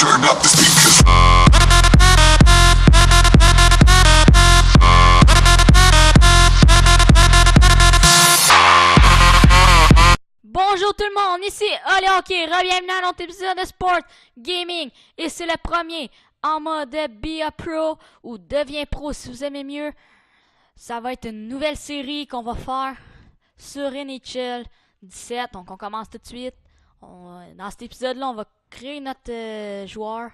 turn up the speakers. Bonjour tout le monde, ici Oli Hockey, bienvenue à notre épisode de Sport Gaming. Et c'est le premier en mode Be a Pro ou Deviens Pro si vous aimez mieux. Ça va être une nouvelle série qu'on va faire sur NHL 17, donc on commence tout de suite. Dans cet épisode-là, on va créer notre joueur.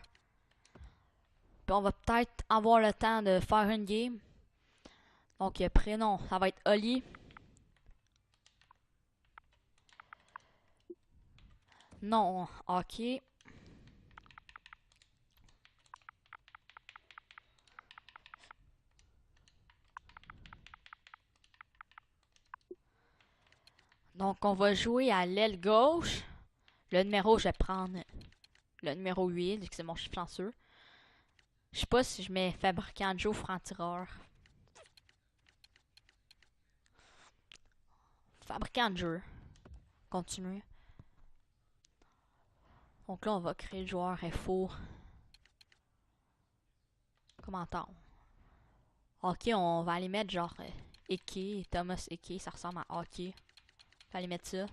Puis on va peut-être avoir le temps de faire une game. Donc prénom, ça va être Oli. Non, hockey. Donc on va jouer à l'aile gauche. Le numéro, je vais prendre le numéro 8, vu que c'est mon chiffre chanceux. Je sais pas si je mets fabricant de jeu ou franc-tireur. Fabricant de jeu. Continue. Donc là, on va créer le joueur FO. Commentaire. Ok, on va aller mettre genre Eke, Thomas Eke, ça ressemble à hockey. On va aller mettre ça.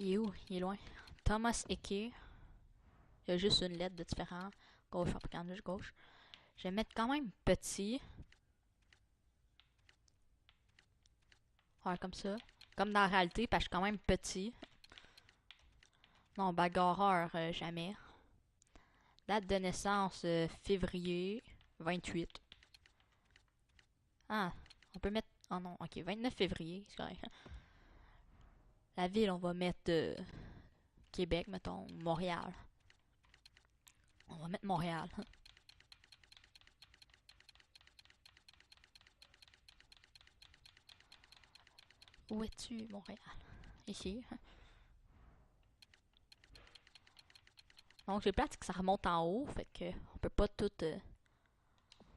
Il est où? Il est loin. Thomas Eke. Il y a juste une lettre de différent. Gauche, fabricant de jeu, gauche. Je vais mettre quand même petit. Ouais, comme ça. Comme dans la réalité, parce que je suis quand même petit. Non, bagarreur, jamais. Date de naissance, février 28. Ah, on peut mettre... Oh non, ok, 29 février, c'est correct. La ville, on va mettre Québec, mettons, Montréal. On va mettre Montréal. Où es-tu, Montréal? Ici. Donc, j'ai plate que ça remonte en haut, fait que on peut pas tout...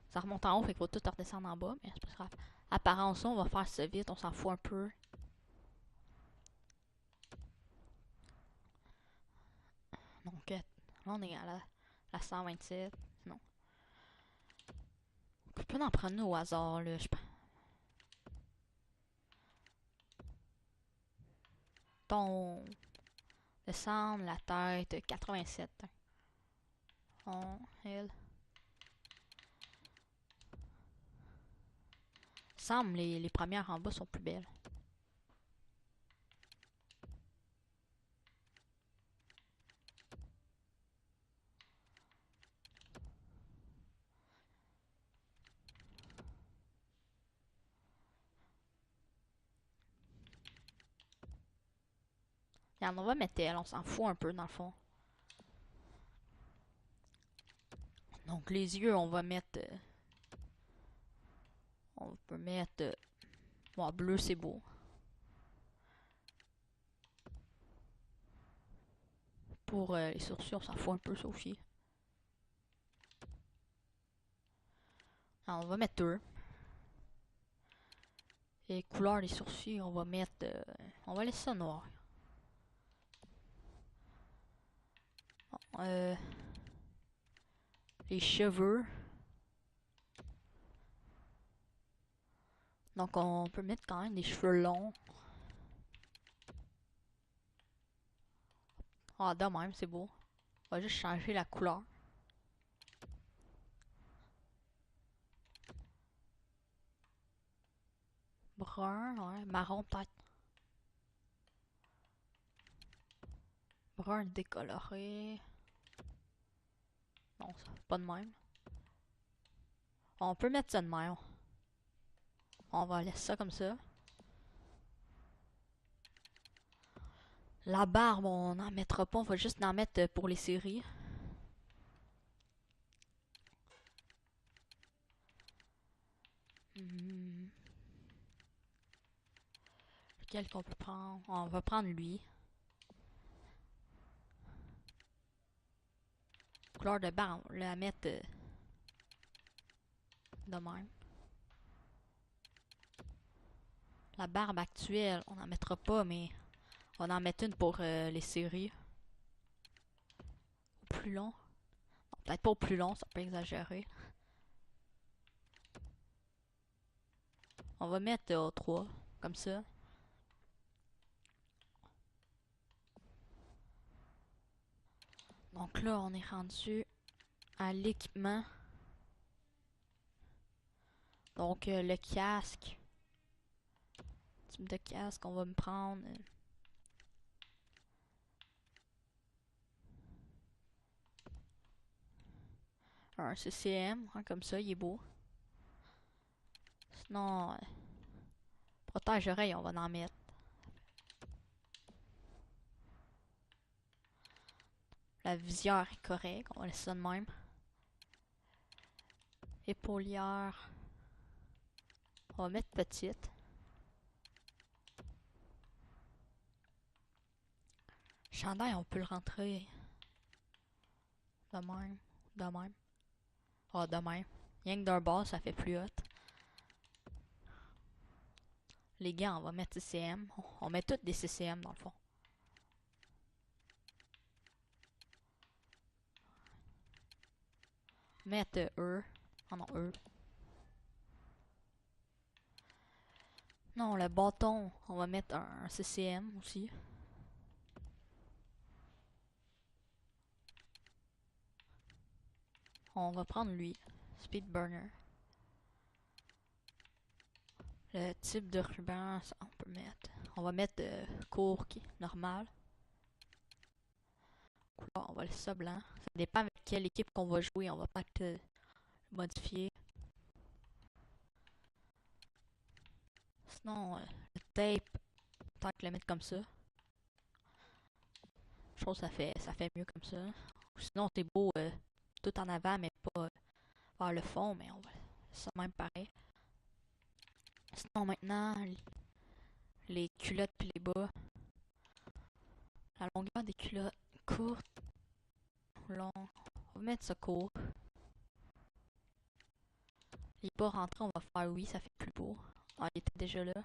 ça remonte en haut, fait qu'il faut tout redescendre en bas, mais c'est pas grave. Apparence, on va faire ça vite, on s'en fout un peu. Donc, là, on est à la 127. Non. On peut en prendre une au hasard, là, je pense. Ton... Descendre la tête, 87. On, elle. Semble les premières en bas sont plus belles. Regarde, on va mettre elle, on s'en fout un peu dans le fond. Donc les yeux, on va mettre... on peut mettre... bon, bleu, c'est beau. Pour les sourcils, on s'en fout un peu, Sophie. Alors, on va mettre deux. Et couleur des sourcils, on va mettre... on va laisser ça noir. Bon, les cheveux. Donc on peut mettre quand même des cheveux longs. Ah, de même, c'est beau. On va juste changer la couleur. Brun, ouais, marron peut-être. Brun décoloré. Non, ça pas de même. On peut mettre ça de même. On va laisser ça comme ça. La barbe, on n'en mettra pas. On va juste en mettre pour les séries. Lequel qu'on peut prendre? On va prendre lui. Couleur de barbe, on va la mettre de même. La barbe actuelle, on n'en mettra pas, mais on en met une pour les séries. Au plus long. Peut-être pas au plus long, ça peut exagérer. On va mettre 3, comme ça. Donc là, on est rendu à l'équipement. Donc le casque. Type de casque, on va me prendre. Un CCM, hein, comme ça, il est beau. Sinon, protège oreille, on va en mettre. La visière est correcte, on va laisser ça de même. Épaulière, on va mettre petite. Chandail, on peut le rentrer de même, de même. Ah, de même. Rien que d'un bas, ça fait plus haut. Les gants, on va mettre CCM. On met toutes des CCM dans le fond. Mettre E. Oh non, E. Non, le bâton, on va mettre un CCM aussi. On va prendre lui. Speed Burner. Le type de ruban, ça, on peut mettre. On va mettre court, normal. Couleur, on va laisser ça blanc. Ça dépend avec quelle équipe qu'on va jouer. On va pas te modifier. Sinon, le tape, tant que le mettre comme ça. Je trouve que ça fait mieux comme ça. Sinon, c'est beau tout en avant, mais pas vers le fond, mais on va ça même pareil. Sinon, maintenant, les culottes puis les bas. La longueur des culottes, courte, long. On va mettre ça court. Les bas rentrés, on va faire oui, ça fait plus beau. Ah, il était déjà là.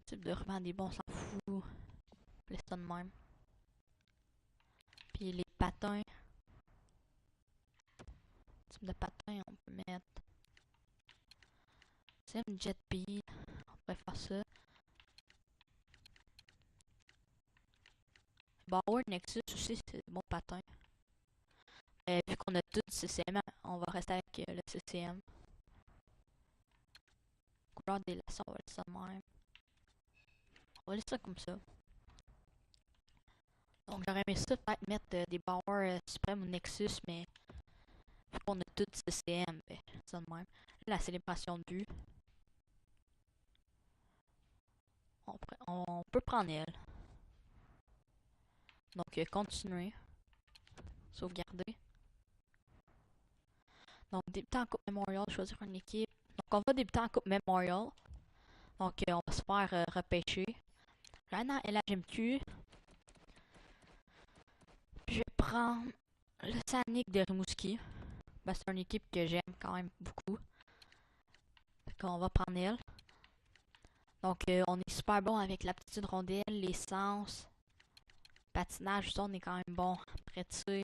Type de ruban des bons, on s'en fout. Laisse ça de même. Puis les patins. Type de patin, on peut mettre. C'est une jet beat. On pourrait faire ça. Bauer Nexus aussi, c'est bon patin. Vu qu'on a tout CCM, on va rester avec le CCM. Couleur des lacets, on va laisser ça de même. On va laisser ça comme ça. Donc j'aurais aimé ça peut-être mettre des Bauer Supreme ou Nexus, mais vu qu'on a tout CCM, ben, ça de même. La célébration de vue. On peut prendre elle. Donc continuer. Sauvegarder. Donc débutant en Coupe Memorial, choisir une équipe. Donc on va débuter en Coupe Memorial. Donc on va se faire repêcher. Là dans LHMQ. Je vais prendre le Sanic de Rimouski. Ben, c'est une équipe que j'aime quand même beaucoup. Fait qu'on va prendre elle. Donc on est super bon avec l'aptitude rondelle, les sens. Patinage, ça on est quand même bon. Après tir.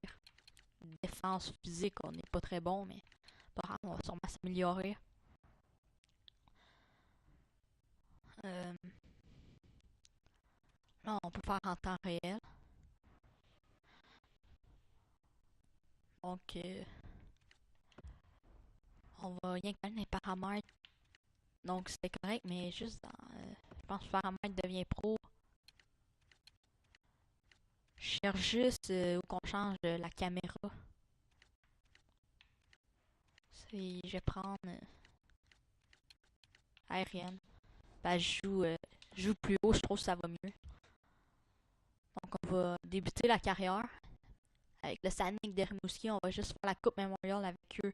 Défense physique, on n'est pas très bon, mais pas grave, on va sûrement s'améliorer. Là, on peut faire en temps réel. Donc, on va rien que les paramètres. Donc, c'est correct, mais juste dans. Je pense que le paramètre devient pro. Je cherche juste où qu'on change la caméra. Je vais prendre aérienne. Ben, je joue plus haut, je trouve que ça va mieux. Donc, on va débuter la carrière avec le Sanic de Rimouski. On va juste faire la Coupe Memorial avec eux.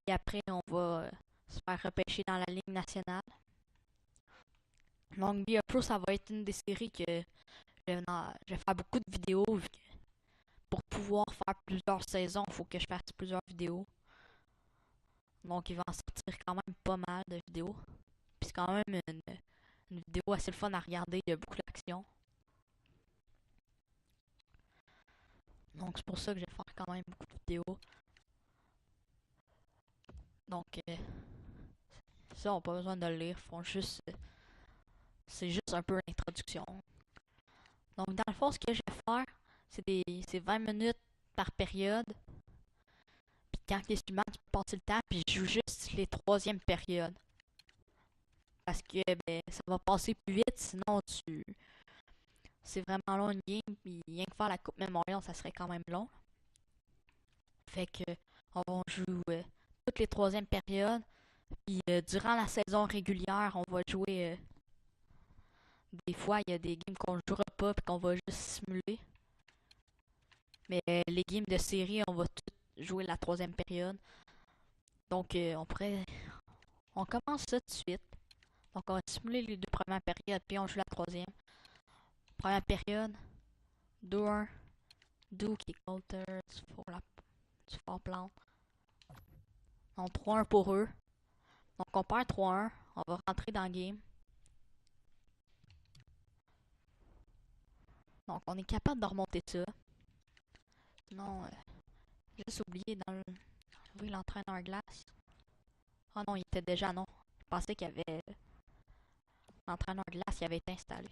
Et après, on va se faire repêcher dans la Ligue nationale. Donc, BIA Pro, ça va être une des séries que je vais faire beaucoup de vidéos. Pour pouvoir faire plusieurs saisons, il faut que je fasse plusieurs vidéos. Donc il va en sortir quand même pas mal de vidéos. Puis c'est quand même une vidéo assez le fun à regarder, il y a beaucoup d'action. Donc c'est pour ça que je vais faire quand même beaucoup de vidéos. Donc ça, on n'a pas besoin de le lire, c'est juste un peu l'introduction. Donc dans le fond, ce que je vais faire, c'est 20 minutes par période. Puis quand les suivants, tu peux passer le temps, puis je joue juste les troisièmes périodes. Parce que ben, ça va passer plus vite, sinon c'est vraiment long une game, puis rien que faire la Coupe Memorial, ça serait quand même long. Fait que on joue toutes les troisièmes périodes. Puis durant la saison régulière, on va jouer. Des fois, il y a des games qu'on ne jouera pas et qu'on va juste simuler. Mais les games de série, on va tout jouer la troisième période. Donc on commence ça tout de suite. Donc on va simuler les deux premières périodes, puis on joue la troisième. Première période, 2-1. Duke et Coulter, du fort plante. Donc 3-1 pour eux. Donc on perd 3-1. On va rentrer dans le game. Donc on est capable de remonter ça. Sinon, j'ai juste oublié d'enlever l'entraîneur glace. Oh non, il était déjà non. Je pensais qu'il y avait l'entraîneur glace qui avait été installé.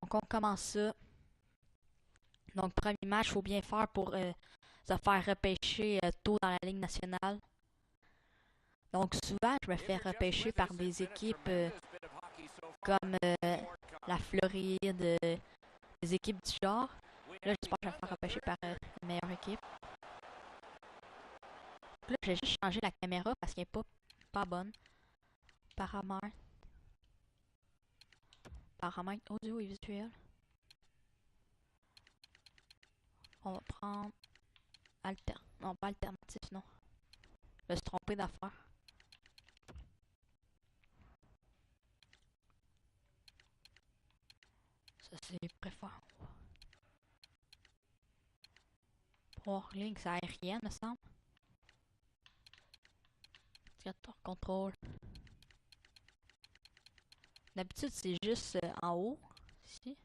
Donc on commence ça. Donc premier match, il faut bien faire pour se faire repêcher tôt dans la Ligue nationale. Donc souvent, je me fais repêcher par des équipes comme la Floride, des équipes du genre. Là, j'espère que je vais me faire repêcher par une meilleure équipe. Là, j'ai juste changé la caméra parce qu'elle n'est pas bonne. Paramètres audio et visuel. On va prendre non, pas alternatif, non. Je me suis trompé d'affaire. Ça, c'est préfère. Pour ligne, c'est aérienne, me semble. Contrôle. D'habitude, c'est juste en haut. Ici.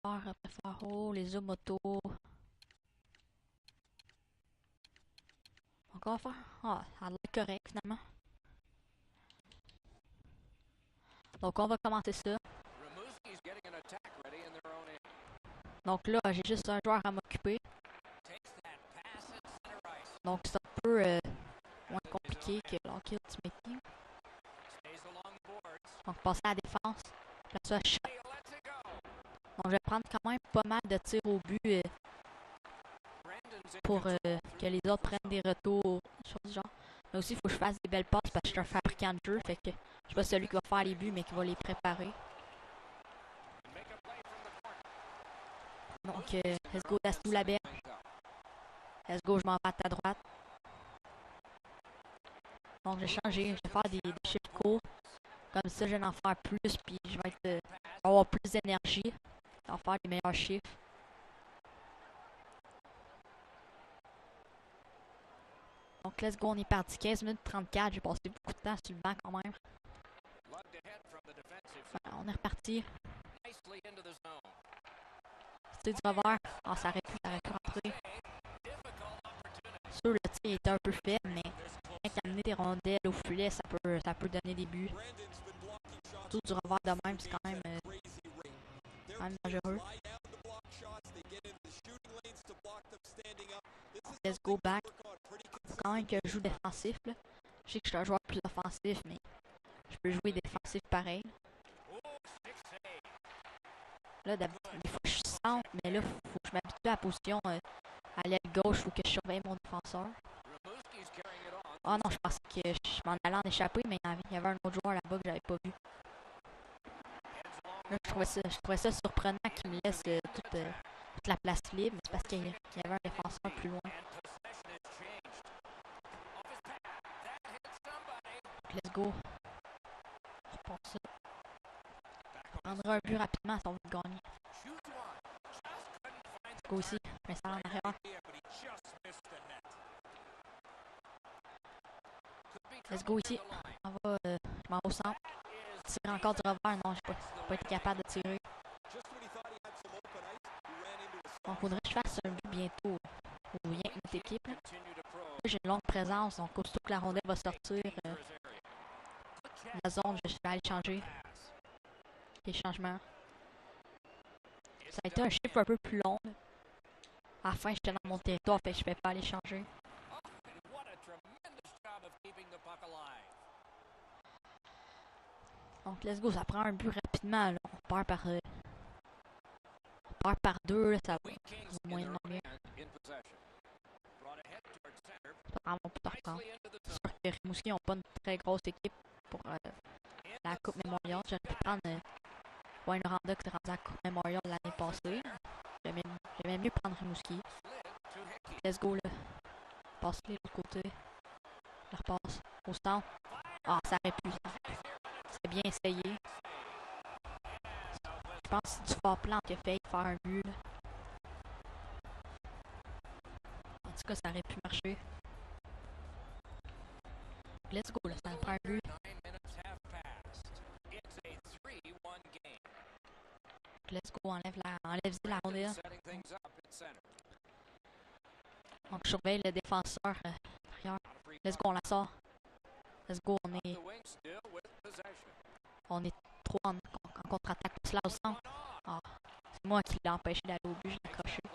Faire haut, les zooms auto. Encore faire. Ah, ça a l'air correct finalement. Donc on va commencer ça. Donc là, j'ai juste un joueur à m'occuper. Donc c'est un peu moins compliqué que l'Hockey Ultimate Team. Donc passer à la défense. Là, ça, donc je vais prendre quand même pas mal de tirs au but pour que les autres prennent des retours, choses du genre. Mais aussi, il faut que je fasse des belles passes parce que je suis un fabricant de jeu. Fait que je suis pas celui qui va faire les buts, mais qui va les préparer. Donc, let's go, laisse-nous la belle. Let's go, je m'en vais à ta droite. Donc, je vais changer, je vais faire des chiffres courts. Comme ça, je vais en faire plus, puis je vais avoir plus d'énergie. En faire des meilleurs chiffres. Donc, let's go, on est parti. 15 minutes 34, j'ai passé beaucoup de temps sur le banc quand même. Voilà, on est reparti. C'est du revers. Ah, ça aurait pu rentrer. Sûr, le tir était un peu faible, mais quand amener des rondelles au filet, ça peut donner des buts. Tout du revers de même, c'est quand même dangereux. Let's go back. Faut quand même que je joue défensif. Là. Je sais que je suis un joueur plus offensif, mais je peux jouer défensif pareil. Là, des fois, je suis centre, mais là, faut que je m'habitue à la position à l'aile gauche. Faut que je surveille mon défenseur. Ah non, je pensais que je m'en allais en échapper, mais il y avait un autre joueur là-bas que j'avais pas vu. Là, je trouvais ça surprenant qu'il me laisse toute la place libre, mais c'est parce qu'il y avait un défenseur plus loin. Let's go. On reprend ça. On prendra un but rapidement si on veut gagner. Let's go ici. Mais ça en arrière. Let's go ici. On va, je m'en vais au centre. Tirer encore du revers. Non, j'ai pas été capable de tirer. Donc, faudrait que je fasse un but bientôt. Ou rien que notre équipe. Là, j'ai une longue présence. Donc, aussitôt que la rondelle va sortir la zone, je vais aller changer. Les changements. Ça a été un chiffre un peu plus long. Là. À la fin, j'étais dans mon territoire, fait que je ne vais pas aller changer. Donc, let's go, ça prend un but rapidement. Là. On perd par 2, là, ça va moyennement mieux. C'est pas vraiment plus tard. C'est sûr que Rimouski n'ont pas une très grosse équipe pour la Coupe Memorial. J'aurais pu prendre Wayne Randa qui est rendu à la Coupe Memorial l'année passée. J'aimais mieux prendre Rimouski. Let's go là. Passe-les de l'autre côté. Je repasse au centre. Ah, ça aurait pu. C'est bien essayé. Je pense que c'est du fort plan qui a fait faire un but. Là. En tout cas, ça aurait pu marcher. Let's go, là, ça prend un but. Let's go, enlève la rondelle. Donc, je surveille le défenseur derrière. Let's go, on la sort. Let's go, on est trop en contre-attaque. Là au centre. Ah, c'est moi qui l'ai empêché d'aller au but, je l'ai accroché. Il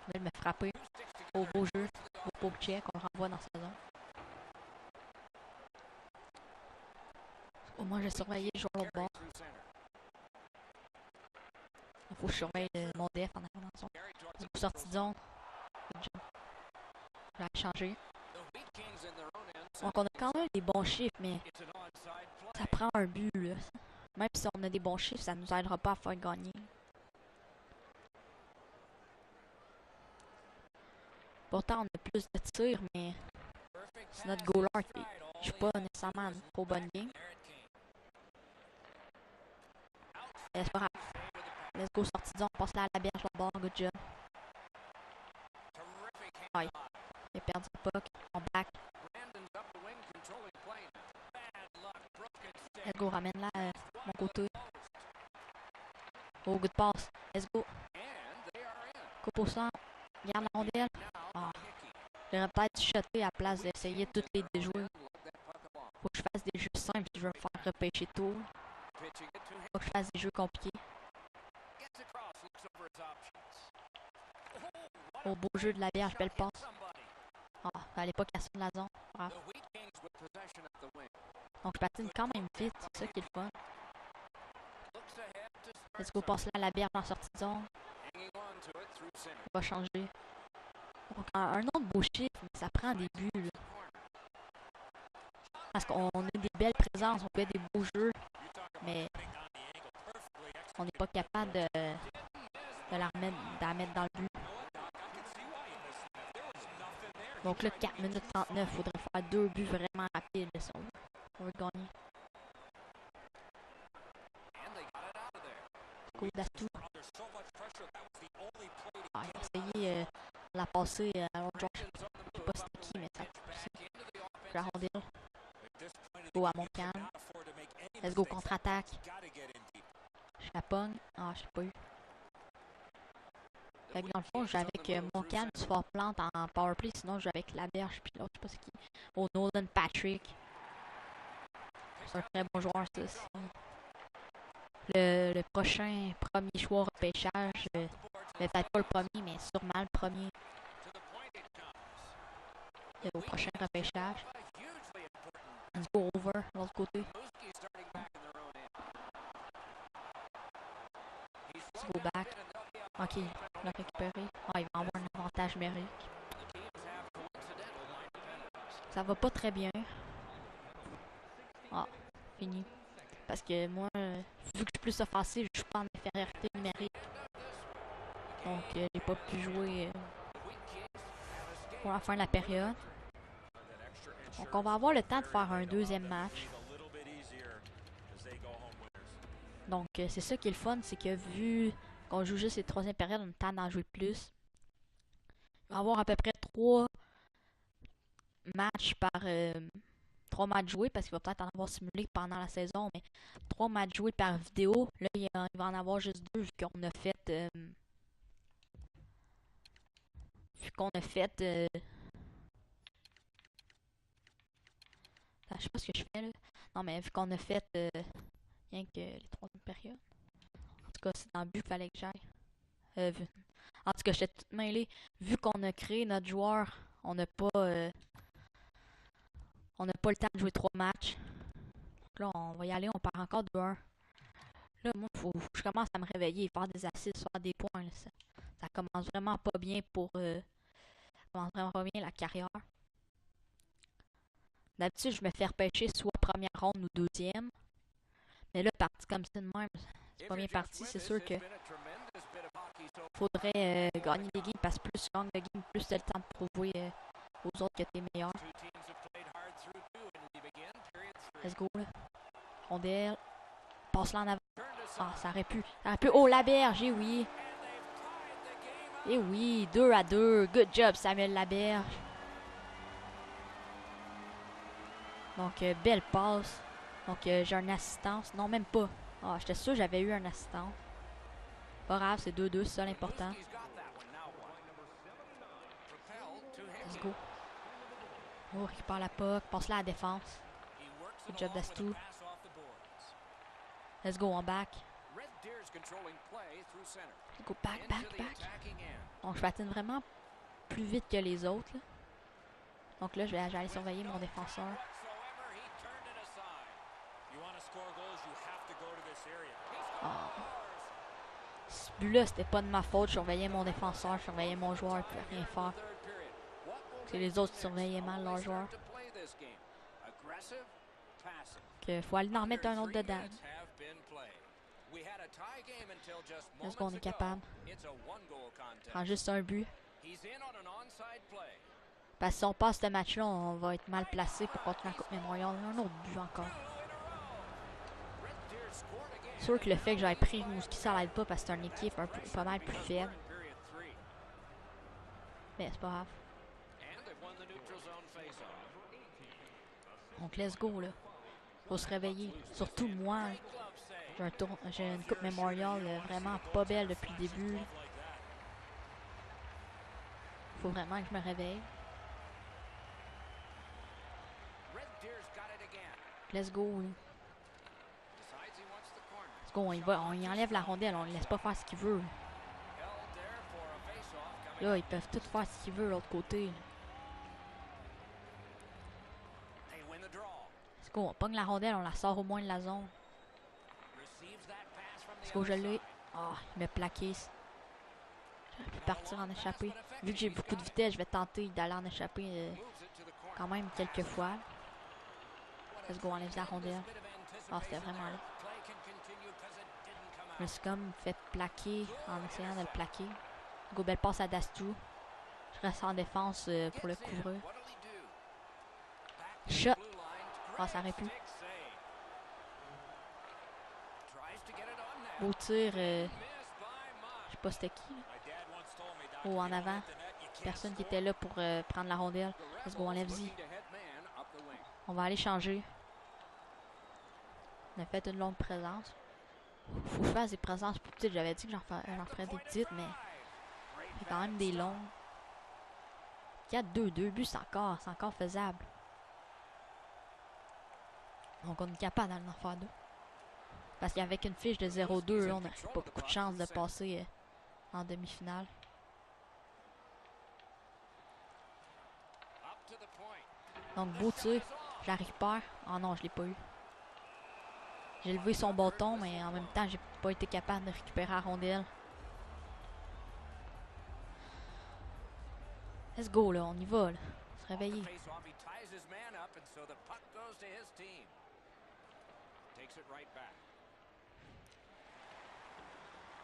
venait de me frapper. Au beau jeu, au beau check, on le renvoie dans sa zone. Au moins, j'ai surveillé le joueur de l'autre bord. Il faut que je surveille mon def en arrivant dans la zone. Sortie de zone. Je vais changer. Donc, on a quand même des bons chiffres, mais ça prend un but, là. Même si on a des bons chiffres, ça nous aidera pas à faire gagner. Pourtant, on a plus de tirs, mais c'est notre goaler qui joue pas nécessairement une trop bonne game. C'est pas grave. Let's go, sortie de zone, passe là à la berge, là bord, good job. Aïe, il a perdu le puck, on back. Let's go, ramène là mon côté. Oh, good pass. Let's go. Coupe au centre. Garde la rondelle. Ah. J'aurais peut-être dû shotter à la place d'essayer de toutes les déjouer. Faut que je fasse des jeux simples si je veux me faire repêcher tôt. Faut que je fasse des jeux compliqués. Au beau jeu de la Vierge, belle passe. Ah, fallait pas casser de la zone. Bravo. Donc je patine quand même vite, c'est ça qui est le fun. Let's go, passe là à la Vierge en sortie de zone. On va changer. Donc un autre beau chiffre, mais ça prend des buts. Là. Parce qu'on a des belles présences, on fait des beaux jeux, mais on n'est pas capable de la mettre dans le but. Donc là, 4 minutes 39, il faudrait faire 2 buts vraiment rapides là, si on veut gagner. Go d'Atou. Ah, il a essayé de la passer à l'autre joueur. Je sais pas c'était qui, mais ça a poussé. Je la rondelle. Go à mon calme. Let's go, contre-attaque. Je la pogne. Ah, je l'ai pas eu. Fait que dans le fond, je joue avec mon calme du fort plante en powerplay. Sinon, je joue avec la berge. Puis l'autre, je sais pas c'est qui. Oh, Nolan Patrick. C'est un très bon joueur, ça aussi. Le prochain premier choix repêchage, peut-être pas le premier, mais sûrement le premier. Au prochain repêchage. Let's go over, de l'autre côté. Let's go back. Ok, il l'a récupéré. Ah, il va avoir un avantage numérique. Ça va pas très bien. Ah, fini. Parce que moi, vu que je suis plus offensif, je suis pas en infériorité numérique. Donc, j'ai pas pu jouer pour la fin de la période. Donc, on va avoir le temps de faire un deuxième match. Donc, c'est ça qui est le fun, c'est que vu qu'on joue juste les troisième périodes, on a le temps d'en jouer plus. va avoir à peu près 3 matchs par 3 matchs joués parce qu'il va peut-être en avoir simulé pendant la saison, mais 3 matchs joués par vidéo. Là, il va en avoir juste 2 vu qu'on a fait je sais pas ce que je fais là. Non mais vu qu'on a fait rien que les 3 périodes. En tout cas, c'est dans le but qu'il fallait que j'aille. En tout cas, j'étais toute mêlée. Vu qu'on a créé notre joueur, on n'a pas le temps de jouer 3 matchs. Donc là, on va y aller, on part encore 2-1. Là, moi, faut que je commence à me réveiller, faire des assists, faire des points. Là. Ça commence vraiment pas bien ça commence vraiment pas bien la carrière. D'habitude, je me fais repêcher soit première ronde ou deuxième. Mais là, parti comme ça de même, c'est pas bien parti. C'est sûr que faudrait gagner des games parce que plus tu gagnes de games, plus tu as le temps de prouver aux autres que t'es meilleur. Let's go là. Rondelle. Passe là en avant. Ah, ça aurait pu. Oh, Laberge, eh oui. Eh oui, 2-2. Good job, Samuel Laberge. Donc, belle passe. Donc, j'ai une assistance. Non, même pas. Ah, j'étais sûr que j'avais eu un assistant. Pas grave, c'est 2-2, c'est ça l'important. Let's go. Oh, récupère la puck. Passe-la à la défense. Good job d'Astou. Let's go, on back. Let's go, back. Donc, je patine vraiment plus vite que les autres. Là. Donc là, je vais aller surveiller mon défenseur. Oh. Ce but-là, c'était pas de ma faute. Je surveillais mon défenseur, je surveillais mon joueur, il pouvait rien faire. C'est les autres qui surveillaient mal leur joueur. Il faut aller en remettre un autre dedans. Est-ce qu'on est capable? Prends juste un but. Parce que si on passe ce match-là, on va être mal placé pour continuer la Coupe Memorial. Un autre but encore. C'est sûr que le fait que j'aille pris Rimouski, ça l'aide pas parce que c'est une équipe pas mal plus faible. Mais c'est pas grave. Donc let's go là. Faut se réveiller. Surtout moi. J'ai une Coupe Memorial vraiment pas belle depuis le début. Faut vraiment que je me réveille. Let's go. Là. Let's go, on y enlève la rondelle, on ne laisse pas faire ce qu'il veut. Là, ils peuvent tout faire ce qu'ils veulent de l'autre côté. Là. Let's go, on pogne la rondelle, on la sort au moins de la zone. Let's go, je l'ai. Ah, il m'a plaqué. J'aurais pu partir en échappée. Vu que j'ai beaucoup de vitesse, je vais tenter d'aller en échapper quand même quelques fois. Let's go, on enlève la rondelle. Ah, c'était vraiment là. Je me suis comme fait plaquer en essayant de le plaquer. Go, belle passe à Dastou. Je reste en défense pour le couvreur. Shot. Ah, ça aurait pu. Beau tir. Je sais pas c'était qui. Là. Oh, en avant. Personne qui était là pour prendre la rondelle. Let's go, enlève-y. On va aller changer. On a fait une longue présence. Faut que je fasse des présences plus petites. J'avais dit que j'en ferais des petites, mais c'est quand même des longues. 4-2, 2 buts, c'est encore faisable. Donc on est capable d'en faire 2. Parce qu'avec une fiche de 0-2, on n'a pas beaucoup de chance de passer en demi-finale. Donc beau tir, je la récupère. Oh non, je l'ai pas eu. J'ai levé son bâton, mais en même temps, j'ai pas été capable de récupérer la rondelle. Let's go, là, on y va, là. On se réveiller.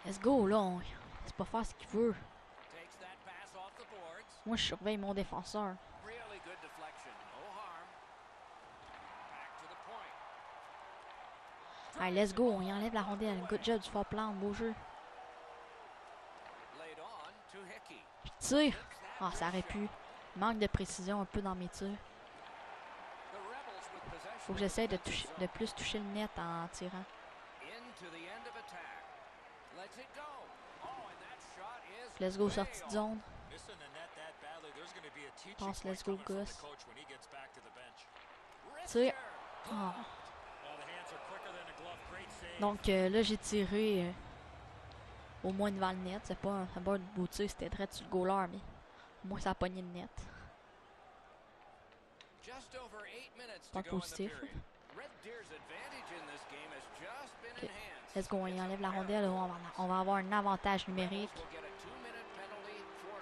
Let's go, là, on laisse pas faire ce qu'il veut. Moi, je surveille mon défenseur. Allez, let's go, on y enlève la rondelle. Good job du fort plan, beau jeu. Je tire. Ah, ça aurait pu. Manque de précision un peu dans mes tirs. Faut que j'essaie de plus toucher le net en tirant. Let's go, sortie de zone. Passe, let's go, Gus. Tire. Oh. Donc là, j'ai tiré au moins devant le net. C'est pas un beau tir, c'était direct sur le goaler, mais au moins ça a pogné le net. Pas positif. Okay. Let's go, il enlève la rondelle. On va avoir un avantage numérique.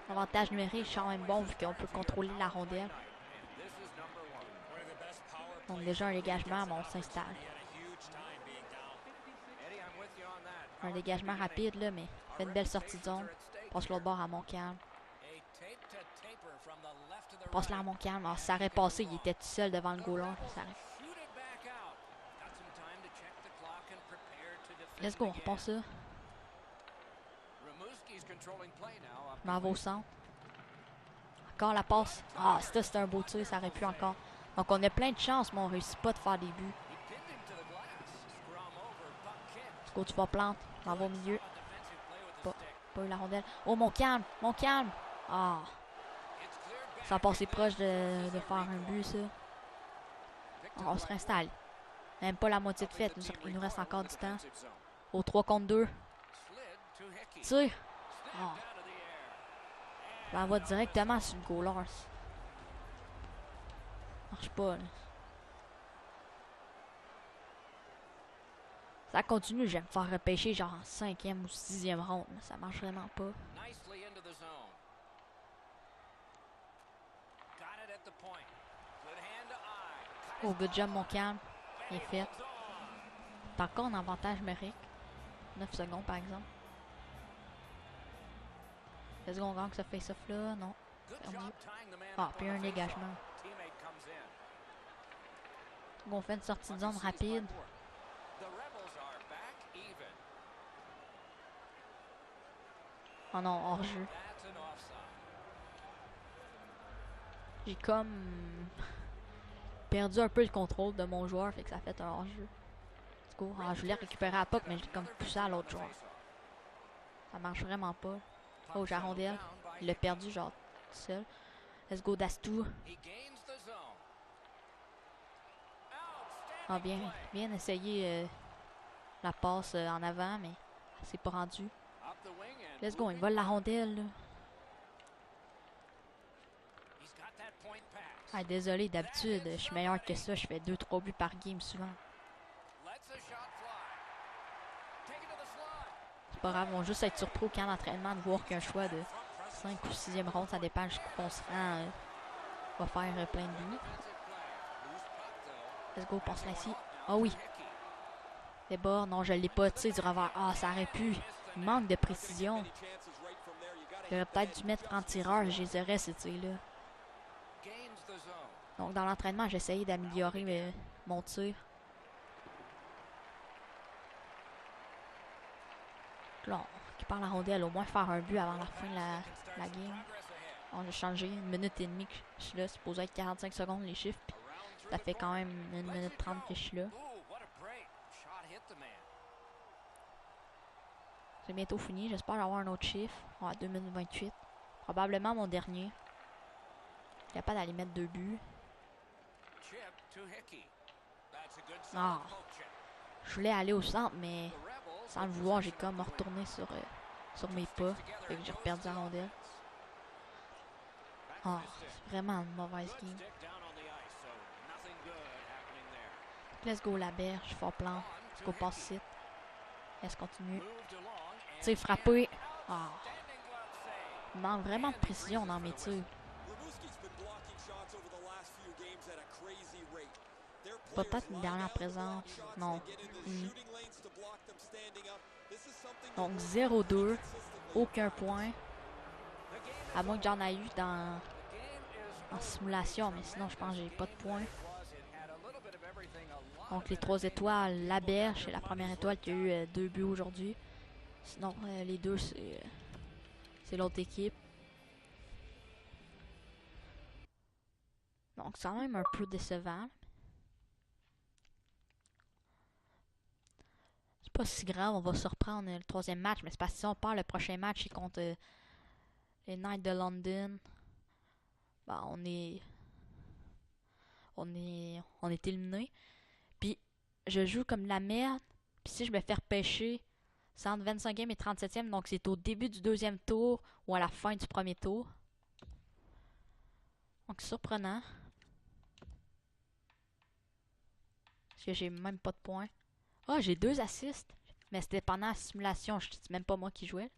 L'avantage numérique, c'est quand même bon vu qu'on peut contrôler la rondelle. Donc déjà un dégagement, bon, on s'installe. Un dégagement rapide là, mais fait une belle sortie de zone. Passe l'autre bord à Montcalm. Passe là à Montcalm. Alors, ça aurait passé, il était tout seul devant le goaler. Let's go, on repasse ça. Je m'en vais au centre. Encore la passe. Ah, c'était un beau tir, ça aurait pu encore. Donc on a plein de chance, mais on réussit pas de faire des buts. Let's go, tu vas plante. Je m'en vais au milieu. Pas eu la rondelle. Oh, Montcalm! Montcalm! Ah! Ça a passé proche de faire un but, ça. Alors, on se réinstalle. Même pas la moitié de fait. Il nous reste encore du temps. Au 3 contre 2. Tire! Oh. Je l'envoie directement sur le goaler. Marche pas, là. Ça continue, je vais me faire repêcher genre en 5e ou 6e ronde. Ça marche vraiment pas. Oh, good job, Montcalm. Bien fait. T'as encore un avantage numérique. 9 secondes, par exemple. Est-ce qu'on gagne ce face-off là? Non. Ah, puis un dégagement. On fait une sortie de zone rapide. Oh non, hors-jeu. J'ai comme perdu un peu le contrôle de mon joueur, fait que ça fait un hors-jeu. Ah, je voulais récupérer la puck, mais j'ai comme poussé à l'autre joueur. Ça marche vraiment pas. Oh, j'ai la rondelle. Il l'a perdu, genre, tout seul. Let's go, Dastou. Ah, bien essayé la passe en avant, mais c'est pas rendu. Let's go, il vole la rondelle, là. Ah, désolé, d'habitude, je suis meilleur que ça. Je fais 2-3 buts par game souvent. C'est pas grave, on va juste être surpris au camp d'entraînement de voir qu'un choix de 5 ou 6e ronde, ça dépend jusqu'où on se rend, va faire plein de buts. Let's go, passe là ici. Ah oui. C'est bas, non, je l'ai pas, tu sais, du revers. Ah, ça aurait pu. Il manque de précision. J'aurais peut-être dû mettre en tireur, je les aurais, ces tirs-là. Donc, dans l'entraînement, j'ai essayé d'améliorer mon tir. Là, on récupère la rondelle, au moins faire un but avant la fin de la game. On a changé 1 minute et demie que je suis là. C'est supposé être 45 secondes les chiffres. Ça fait quand même 1 minute 30 que je suis là. C'est bientôt fini. J'espère avoir un autre chiffre. On a 2 minutes 28. Probablement mon dernier. Capable d'aller mettre 2 buts. Ah. Je voulais aller au centre, mais sans le vouloir, j'ai comme retourné sur mes pas. Fait que j'ai perdu la rondelle. Ah, c'est vraiment une mauvaise game. Let's go la berge, fort plan. Let's go passe site. Let's continue. Tir frappé. Ah. Il manque vraiment de précision dans mes tirs. Peut-être une dernière présence. Non. Donc 0-2. Aucun point. À moins que j'en ai eu en simulation. Mais sinon, je pense que j'ai pas de points. Donc les 3 étoiles, la berge, c'est la première étoile qui a eu 2 buts aujourd'hui. Sinon, les deux, c'est l'autre équipe. Donc, c'est quand même un peu décevant. C'est pas si grave, on va se reprendre le troisième match. Mais c'est parce que si on perd le prochain match, c'est contre les Knights de London. Bah, on est éliminé. Puis, je joue comme de la merde. Puis si je me fais repêcher, c'est entre 25e et 37e. Donc, c'est au début du deuxième tour ou à la fin du premier tour. Donc, surprenant. Parce que j'ai même pas de points. Ah, j'ai 2 assists. Mais c'était pendant la simulation. C'est même pas moi qui jouais.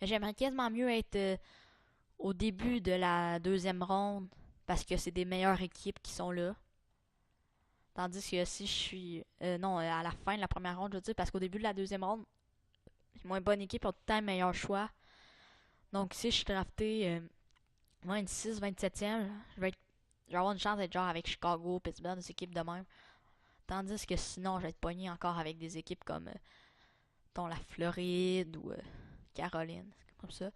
Mais j'aimerais quasiment mieux être au début de la deuxième ronde. Parce que c'est des meilleures équipes qui sont là. Tandis que si je suis... non, à la fin de la première ronde, je veux dire. Parce qu'au début de la deuxième ronde, les moins bonnes équipes ont tout le temps le meilleur choix. Donc si je suis drafté 26, 27e, je vais avoir une chance d'être genre avec Chicago, Pittsburgh, des équipes de même. Tandis que sinon, je vais être pogné encore avec des équipes comme la Floride ou Caroline, comme ça.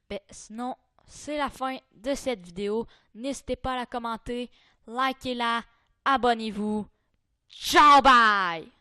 Ben, sinon, c'est la fin de cette vidéo. N'hésitez pas à la commenter, likez-la, abonnez-vous. Ciao, bye!